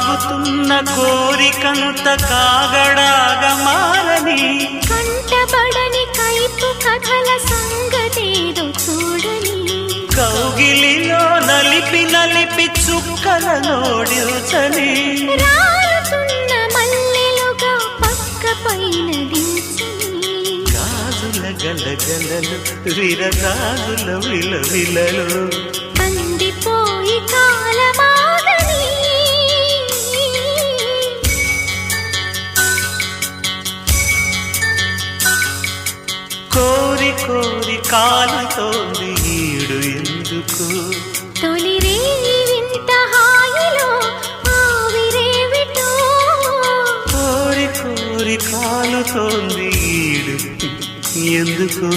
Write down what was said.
సాగుతున్న కోరికంత కాగడాగా మారని కంటబడని కైపు కథల సంగతేదో చూడని కౌగిలిలో నలిపి నలిపి చుక్కల నోడిల్చని రాలుతున్న మల్లెలుగా పక్క పైన దించని గాజుల గలగలలు విరగాజుల విలవిలలు అందిపోయి కాలమాగని కోరి కోరి కాలుతోంది ఈడు ఎందుకు తొలి రేయి వింత హాయిలో ఆవిరేవిటో కోరి కోరి కాలుతోంది ఈడు ఎందుకు